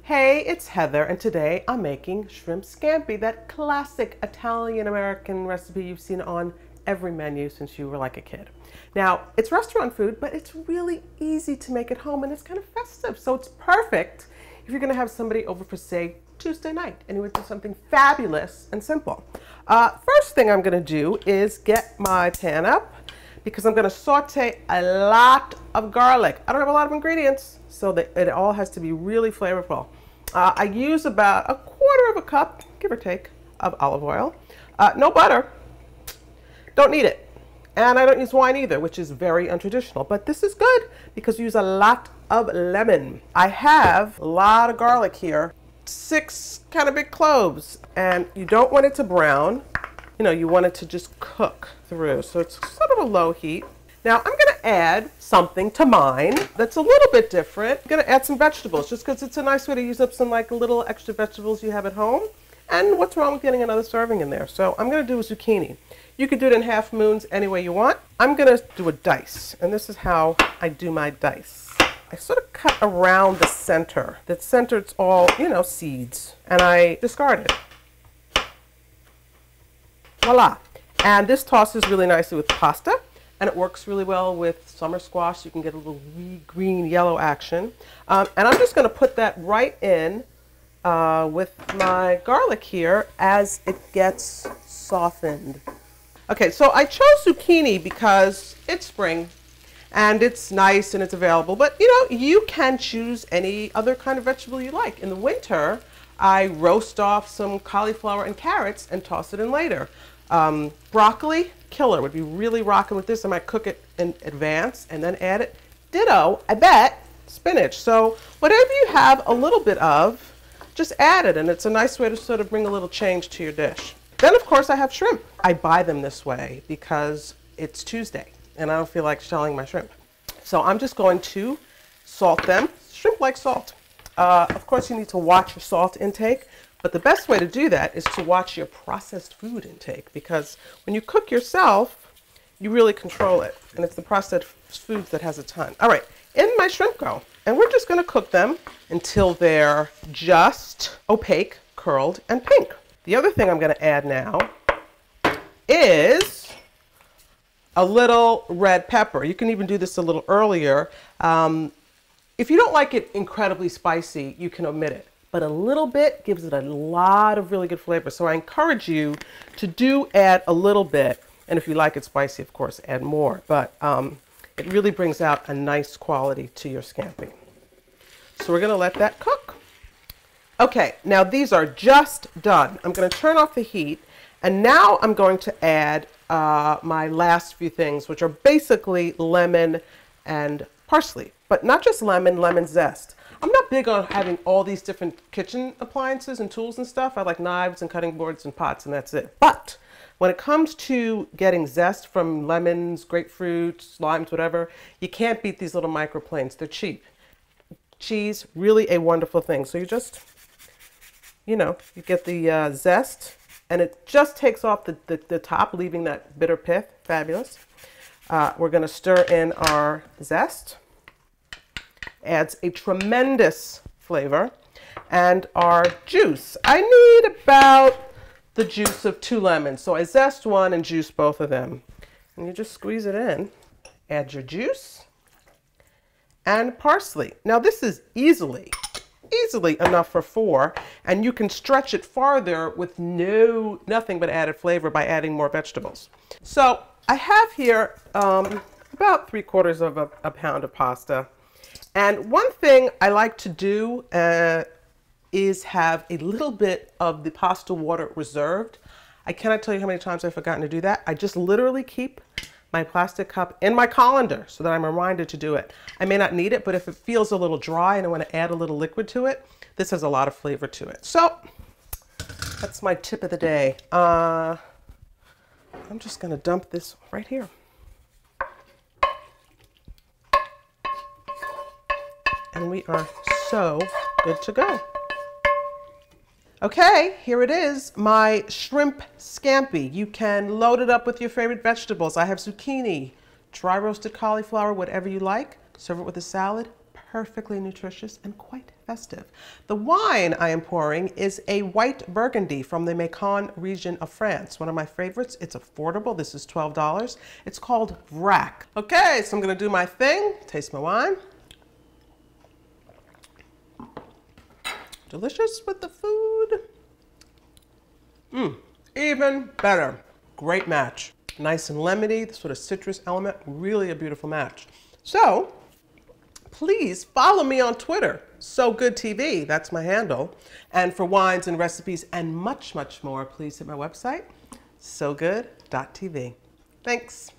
Hey, it's Heather, and today I'm making shrimp scampi, that classic Italian-American recipe you've seen on every menu since you were like a kid. Now, it's restaurant food, but it's really easy to make at home, and it's kind of festive, so it's perfect if you're gonna have somebody over for, say, Tuesday night, and you would do something fabulous and simple. First thing I'm gonna do is get my pan up, because I'm gonna saute a lot of garlic. I don't have a lot of ingredients, so that it all has to be really flavorful. I use about 1/4 cup, give or take, of olive oil. No butter, don't need it. And I don't use wine either, which is very untraditional, but this is good because we use a lot of lemon. I have a lot of garlic here, 6 kind of big cloves, and you don't want it to brown. You know, you want it to just cook through. So it's sort of a low heat. Now I'm gonna add something to mine that's a little bit different. I'm gonna add some vegetables just because it's a nice way to use up some like little extra vegetables you have at home. And what's wrong with getting another serving in there? So I'm gonna do a zucchini. You could do it in half moons any way you want. I'm gonna do a dice, and this is how I do my dice. I sort of cut around the center. The center, it's all, you know, seeds. And I discard it. Voila. And this tosses really nicely with pasta, and it works really well with summer squash. You can get a little green, yellow action. And I'm just going to put that right in with my garlic here as it gets softened. Okay, so I chose zucchini because it's spring and it's nice and it's available, but you know, you can choose any other kind of vegetable you like. In the winter, I roast off some cauliflower and carrots and toss it in later. Broccoli, killer, would be really rocking with this. I might cook it in advance and then add it. Ditto, I bet, spinach. So whatever you have a little bit of, just add it, and it's a nice way to sort of bring a little change to your dish. Then of course I have shrimp. I buy them this way because it's Tuesday and I don't feel like shelling my shrimp. So I'm just going to salt them. Shrimp like salt. Of course you need to watch your salt intake. But the best way to do that is to watch your processed food intake, because when you cook yourself, you really control it. And it's the processed foods that has a ton. All right, in my shrimp go. And we're just gonna cook them until they're just opaque, curled, and pink. The other thing I'm gonna add now is a little red pepper. You can even do this a little earlier. If you don't like it incredibly spicy, you can omit it. But a little bit gives it a lot of really good flavor. So I encourage you to add a little bit. And if you like it spicy, of course, add more. But it really brings out a nice quality to your scampi. So we're gonna let that cook. Okay, now these are just done. I'm gonna turn off the heat. And now I'm going to add my last few things, which are basically lemon and parsley. But not just lemon, lemon zest. I'm not big on having all these different kitchen appliances and tools and stuff. I like knives and cutting boards and pots, and that's it. But when it comes to getting zest from lemons, grapefruits, limes, whatever, you can't beat these little microplanes. They're cheap. Cheese, really a wonderful thing. So you just, you know, you get the zest, and it just takes off the top, leaving that bitter pith. Fabulous. We're going to stir in our zest. Adds a tremendous flavor. And our juice. I need about the juice of 2 lemons. So I zest one and juice both of them. And you just squeeze it in. Add your juice and parsley. Now this is easily enough for 4, and you can stretch it farther with nothing but added flavor by adding more vegetables. So I have here about 3/4 of a pound of pasta. And one thing I like to do is have a little bit of the pasta water reserved. I cannot tell you how many times I've forgotten to do that. I just literally keep my plastic cup in my colander so that I'm reminded to do it. I may not need it, but if it feels a little dry and I want to add a little liquid to it, this has a lot of flavor to it. So that's my tip of the day. I'm just going to dump this right here. And we are so good to go. Okay, here it is, my shrimp scampi. You can load it up with your favorite vegetables. I have zucchini, dry roasted cauliflower, whatever you like. Serve it with a salad. perfectly nutritious and quite festive. The wine I am pouring is a white Burgundy from the Macon region of France. One of my favorites. It's affordable. This is $12. It's called Vrac. Okay, so I'm going to do my thing. Taste my wine. Delicious with the food. Even better. Great match. Nice and lemony, the sort of citrus element, really a beautiful match. So, please follow me on Twitter, So Good TV, that's my handle. And for wines and recipes and much, much more, please hit my website, sogood.tv. Thanks.